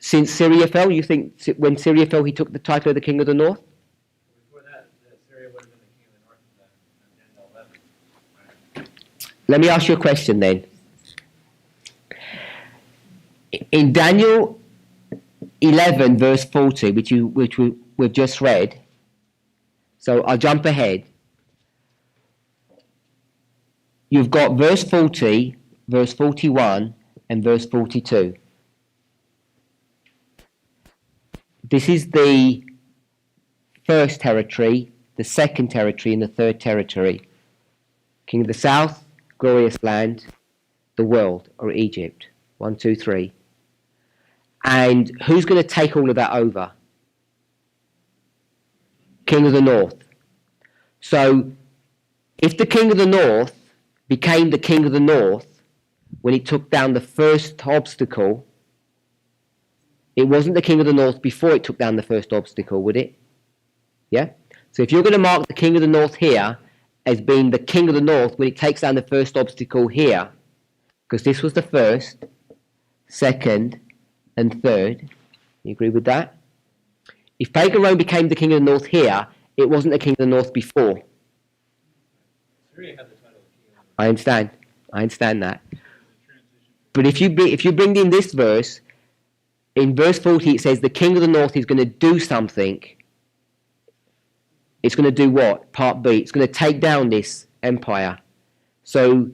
Since Syria fell, you think when Syria fell he took the title of the King of the North? Before that, Syria would have been the King of the North in Daniel 11. Let me ask you a question then. In Daniel 11 verse 40, which we've just read, so I'll jump ahead. You've got verse 40, verse 41, and verse 42. This is the first territory, the second territory, and the third territory. King of the south, glorious land, the world, or Egypt. 1, 2, 3. And who's going to take all of that over? King of the north. So, if the King of the north became the King of the north when he took down the first obstacle, it wasn't the King of the North before it took down the first obstacle, would it? Yeah? So if you're going to mark the King of the North here as being the King of the North when it takes down the first obstacle here, because this was the first, second, and third. You agree with that? If pagan Rome became the King of the North here, it wasn't the King of the North before. Syria had the title of King of the North. I understand that. But if you bring in this verse, in verse 40 it says the King of the North is going to do something. It's going to do what? Part B. It's going to take down this empire. So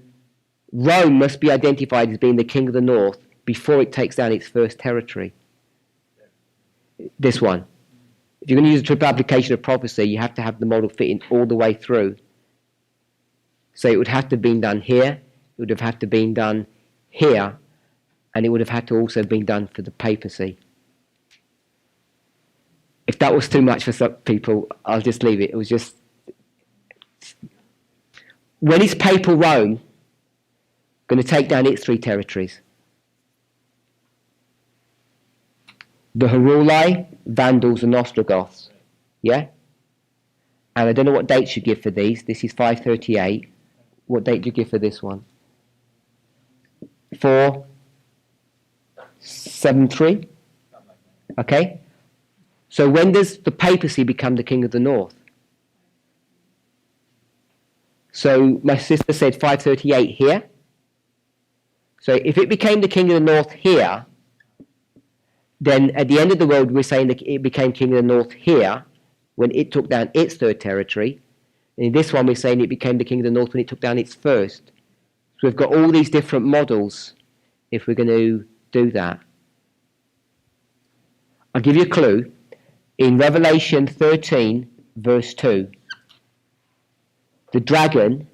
Rome must be identified as being the King of the North before it takes down its first territory. This one. If you're going to use a triple application of prophecy, you have to have the model fitting all the way through. So it would have to have been done here, it would have had to have been done here, and it would have had to also have been done for the papacy. If that was too much for some people, I'll just leave it. It was just... When is papal Rome going to take down its three territories? The Heruli, Vandals, and Ostrogoths. Yeah? And I don't know what dates you give for these. This is 538. What date do you give for this one? 4, 7-3? Okay. So when does the papacy become the king of the north? So my sister said 538 here. So if it became the king of the north here, then at the end of the world we're saying that it became king of the north here when it took down its third territory. And in this one we're saying it became the king of the north when it took down its first. So we've got all these different models if we're going to do that. I'll give you a clue. In Revelation 13, verse 2, the dragon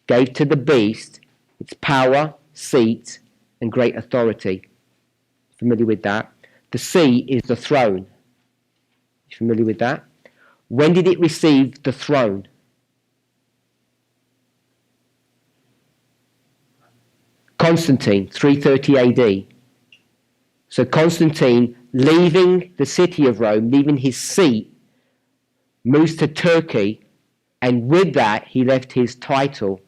gave to the beast its power, seat, and great authority. Familiar with that? The sea is the throne. You familiar with that? When did it receive the throne? Constantine, 330 AD. So Constantine, leaving the city of Rome, leaving his seat, moves to Turkey, and with that he left his title,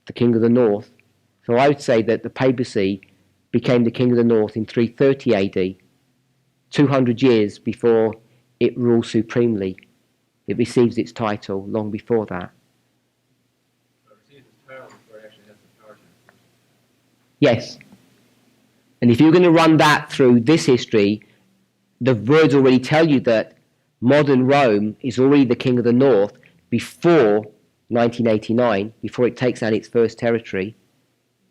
the King of the North. So I would say that the papacy became the King of the North in 330 AD, 200 years before it rules supremely. It receives its title long before that. So it receives its title before it actually has the power to. Yes. And if you're going to run that through this history, the words already tell you that modern Rome is already the king of the north before 1989, before it takes down its first territory.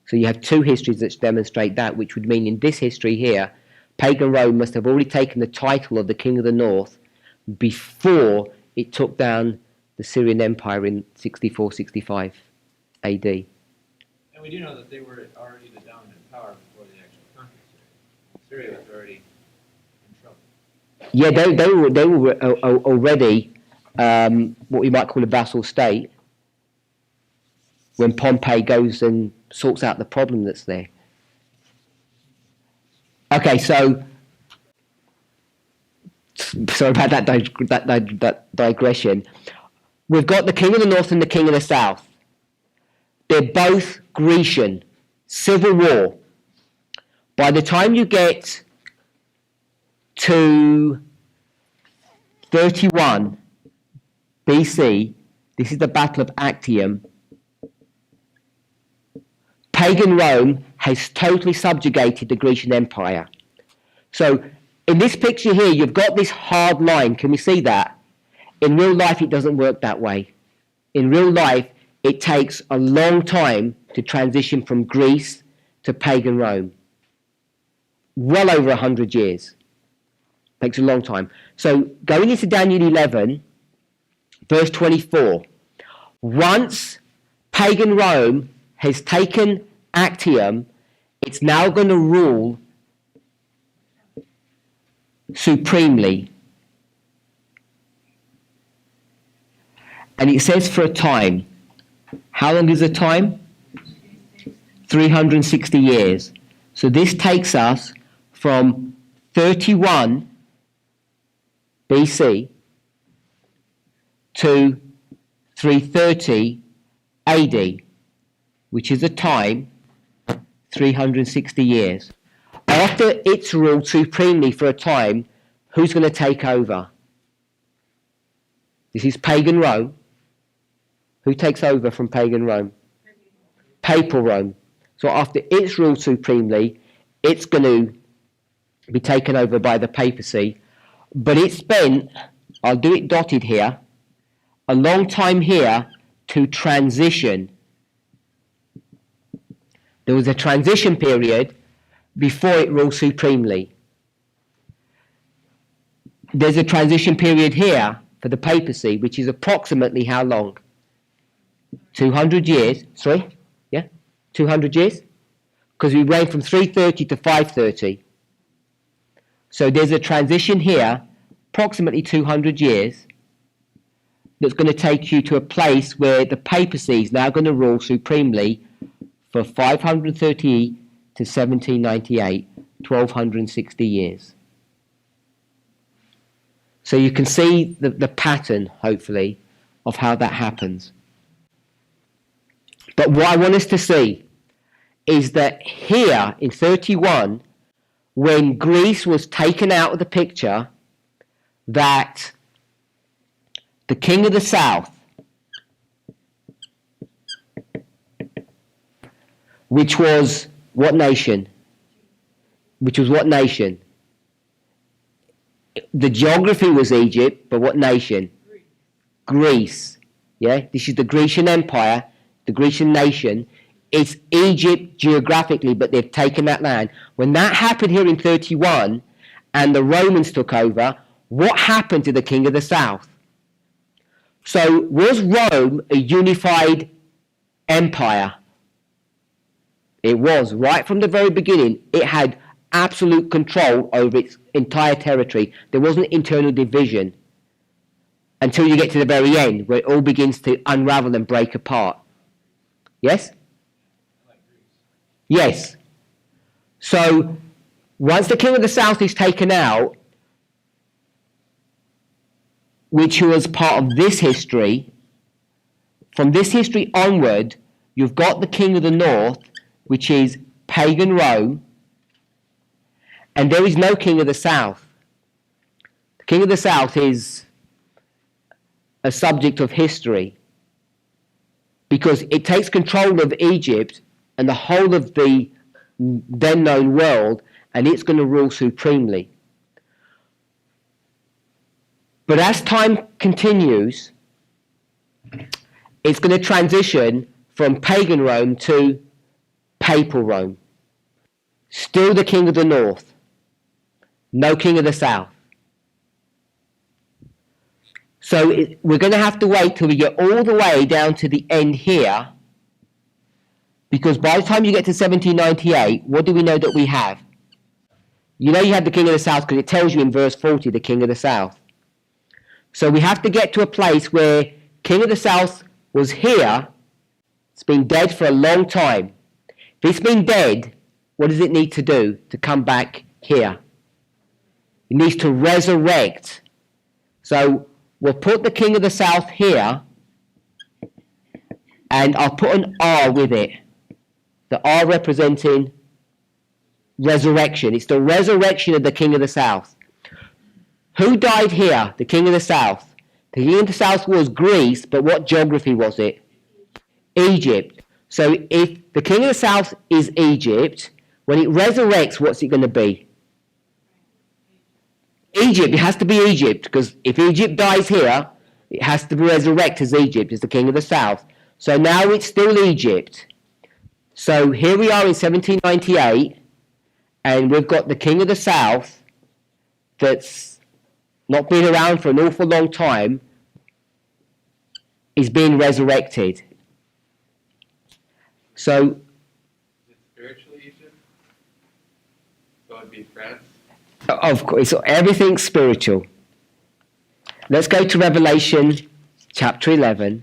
So you have two histories that demonstrate that, which would mean in this history here, pagan Rome must have already taken the title of the king of the north before it took down the Syrian Empire in 64-65 AD. And we do know that they were already the dominant power before they actually conquered Syria. Syria was already in trouble. Yeah, they were already what we might call a vassal state when Pompey goes and sorts out the problem that's there. Okay, so sorry about that digression. We've got the king of the north and the king of the south. They're both Grecian. Civil war. By the time you get to 31 BC, this is the Battle of Actium, pagan Rome has totally subjugated the Grecian Empire. So in this picture here, you've got this hard line. Can we see that? In real life, it doesn't work that way. In real life, it takes a long time to transition from Greece to pagan Rome. Well over 100 years. Takes a long time. So going into Daniel 11, verse 24, once pagan Rome has taken Actium, it's now going to rule supremely. And it says for a time. How long is the time? 360 years. So this takes us from 31 BC to 330 AD, which is a time 360 years. After it's ruled supremely for a time, who's going to take over? This is pagan Rome. Who takes over from pagan Rome? Papal Rome. So after it's ruled supremely, it's going to be taken over by the papacy. But it spent, I'll do it dotted here, a long time here to transition. There was a transition period before it ruled supremely. There's a transition period here for the papacy, which is approximately how long? 200 years. Sorry? Yeah? 200 years? Because we reigned from 330 to 530. So there's a transition here, approximately 200 years, that's going to take you to a place where the papacy is now going to rule supremely for 530 to 1798, 1260 years. So you can see the pattern, hopefully, of how that happens. But what I want us to see is that here in 31, when Greece was taken out of the picture, that the king of the south, which was what nation? Which was what nation? The geography was Egypt, but what nation? Greece. Yeah, this is the Grecian Empire, the Grecian nation. It's Egypt geographically, but they've taken that land. When that happened here in 31, and the Romans took over, what happened to the king of the south? So was Rome a unified empire? It was. Right from the very beginning, it had absolute control over its entire territory. There wasn't internal division until you get to the very end, where it all begins to unravel and break apart. Yes? Yes. So once the king of the south is taken out, which was part of this history, from this history onward, you've got the king of the north, which is pagan Rome, and there is no king of the south. The king of the south is a subject of history because it takes control of Egypt and the whole of the then known world, and it's going to rule supremely. But as time continues, it's going to transition from pagan Rome to papal Rome. Still the king of the north, no king of the south. So we're going to have to wait till we get all the way down to the end here, because by the time you get to 1798, what do we know that we have? You know you have the king of the south because it tells you in verse 40, the king of the south. So we have to get to a place where king of the south was here. It's been dead for a long time. If it's been dead, what does it need to do to come back here? It needs to resurrect. So we'll put the king of the south here, and I'll put an R with it. The R representing resurrection. It's the resurrection of the king of the south. Who died here? The king of the south. The king of the south was Greece, but what geography was it? Egypt. So if the king of the south is Egypt, when it resurrects, what's it going to be? Egypt. It has to be Egypt, because if Egypt dies here, it has to resurrect as Egypt, as the king of the south. So now it's still Egypt. So here we are in 1798, and we've got the king of the south that's not been around for an awful long time, is being resurrected. So, is it spiritually Egypt? So it'd be France? Of course, so everything's spiritual. Let's go to Revelation chapter 11.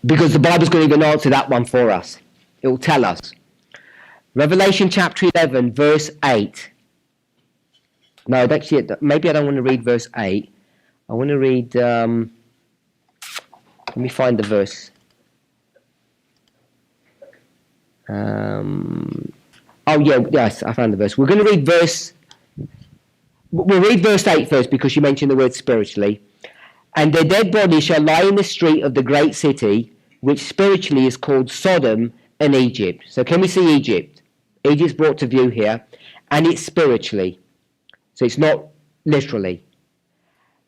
Because the Bible's going to even answer that one for us. It will tell us. Revelation chapter 11, verse 8. No, actually, maybe I don't want to read verse 8. I want to read, let me find the verse. Yes, I found the verse. We're going to read we'll read verse 8 first, because you mentioned the word spiritually. And their dead bodies shall lie in the street of the great city, which spiritually is called Sodom and Egypt. So can we see Egypt? Egypt's brought to view here, and it's spiritually. So it's not literally.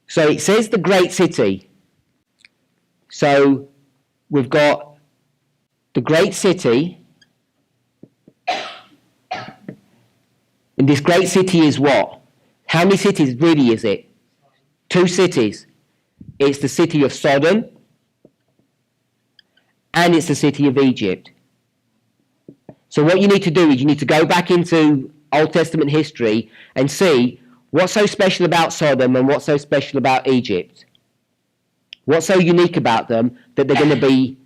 So it says the great city. So we've got the great city. And this great city is what? How many cities really is it? 2 cities. It's the city of Sodom, and it's the city of Egypt. So what you need to do is you need to go back into Old Testament history and see what's so special about Sodom and what's so special about Egypt. What's so unique about them that they're going to be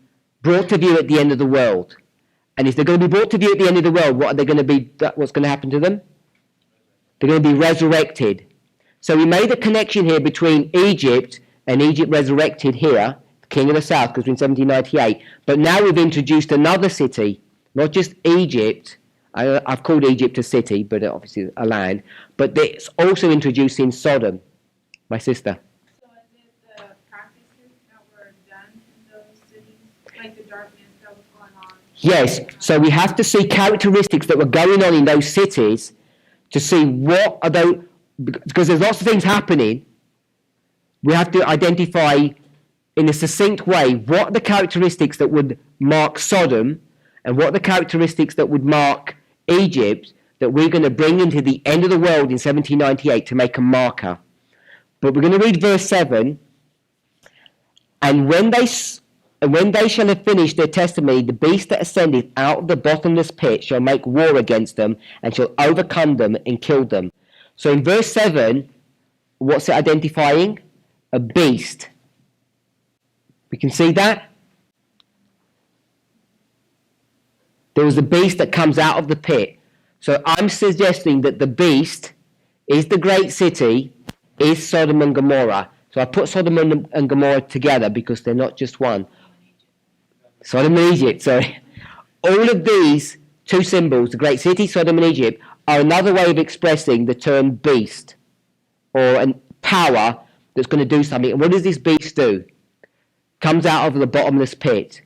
brought to view at the end of the world. And if they're going to be brought to view at the end of the world, what are they going to be? What's going to happen to them? They're going to be resurrected. So we made a connection here between Egypt and Egypt resurrected here, king of the south, because we're in 1798. But now we've introduced another city, not just Egypt. I've called Egypt a city, but obviously a land. But it's also introducing Sodom, my sister. So is it the practices that were done in those cities, like the darkness that was going on? Yes, so we have to see characteristics that were going on in those cities to see what are those, because there's lots of things happening. We have to identify in a succinct way what are the characteristics that would mark Sodom and what are the characteristics that would mark Egypt that we're going to bring into the end of the world in 1798 to make a marker. But we're going to read verse 7. And when they shall have finished their testimony, the beast that ascendeth out of the bottomless pit shall make war against them, and shall overcome them and kill them. So in verse 7, what's it identifying? A beast. We can see that? There was a beast that comes out of the pit. So I'm suggesting that the beast is the great city, is Sodom and Gomorrah. So I put Sodom and Gomorrah together because they're not just one. Sodom and Egypt, sorry. All of these two symbols, the great city, Sodom and Egypt, are another way of expressing the term beast, or a power that's going to do something. And what does this beast do? Comes out of the bottomless pit.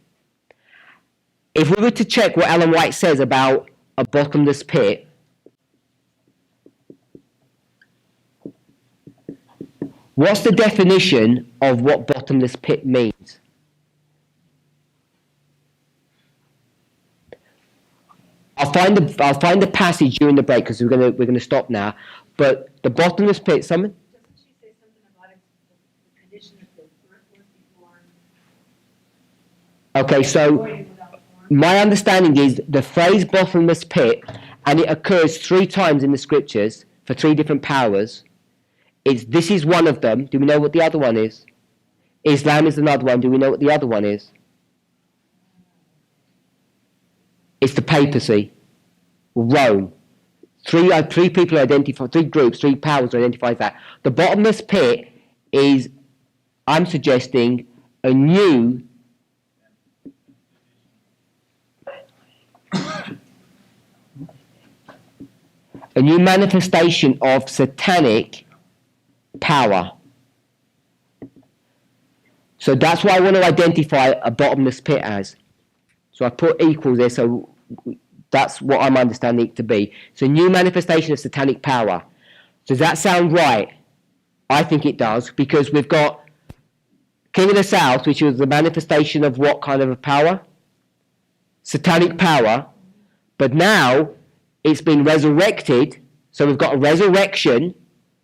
If we were to check what Ellen White says about a bottomless pit, what's the definition of what bottomless pit means? I'll find the passage during the break because we're gonna stop now. But the bottomless pit, someone? Doesn't she say something about the condition of the earth was before? Okay, so Void and without form? my understanding is the phrase bottomless pit, and it occurs 3 times in the scriptures for 3 different powers. This is one of them. Do we know what the other one is? Islam is another one. Do we know what the other one is? It's the papacy, Rome. 3 people identify, 3 groups, 3 powers identify that. The bottomless pit is, I'm suggesting, a new manifestation of satanic power. So that's what I want to identify a bottomless pit as. So I put equals there, so that's what I'm understanding it to be. It's a new manifestation of satanic power. Does that sound right? I think it does, because we've got King of the South, which was the manifestation of what kind of a power? Satanic power. But now it's been resurrected, so we've got a resurrection,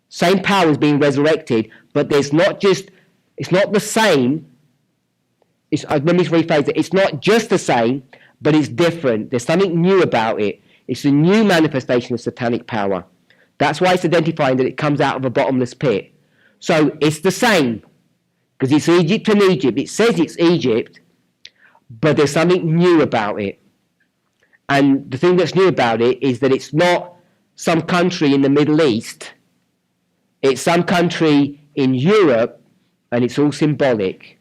same power is being resurrected, but it's not the same. Let me rephrase it. It's not just the same, but it's different. There's something new about it. It's a new manifestation of satanic power. That's why it's identifying that it comes out of a bottomless pit. So it's the same, because it's Egypt and Egypt. It says it's Egypt, but there's something new about it. And the thing that's new about it is that it's not some country in the Middle East. It's some country in Europe, and it's all symbolic.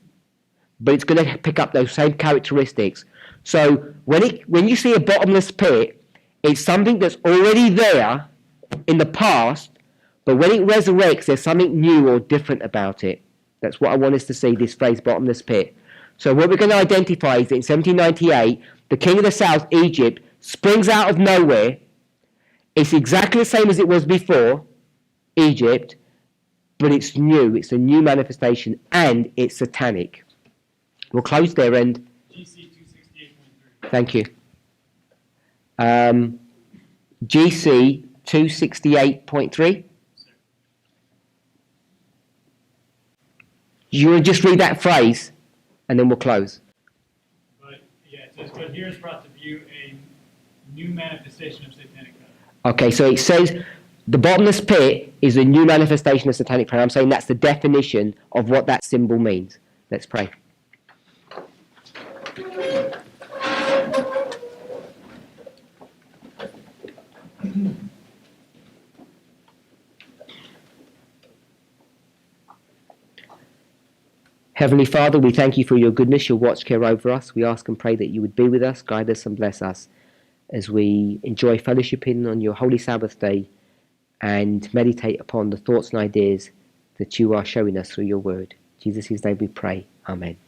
But it's going to pick up those same characteristics. So when you see a bottomless pit, it's something that's already there in the past, but when it resurrects, there's something new or different about it. That's what I want us to see, this phrase, bottomless pit. So what we're going to identify is that in 1798, the king of the south, Egypt, springs out of nowhere. It's exactly the same as it was before, Egypt, but it's new. It's a new manifestation, and it's satanic. We'll close there, and GC 268.3. thank you. GC 268.3. You want to just read that phrase, and then we'll close. But yeah, it says, but here is brought to view a new manifestation of satanic power. Okay, so it says the bottomless pit is a new manifestation of satanic power. I'm saying that's the definition of what that symbol means. Let's pray. Heavenly Father, we thank you for your goodness, your watch care over us. We ask and pray that you would be with us, guide us and bless us as we enjoy fellowshipping on your holy Sabbath day and meditate upon the thoughts and ideas that you are showing us through your word. In Jesus' name we pray. Amen.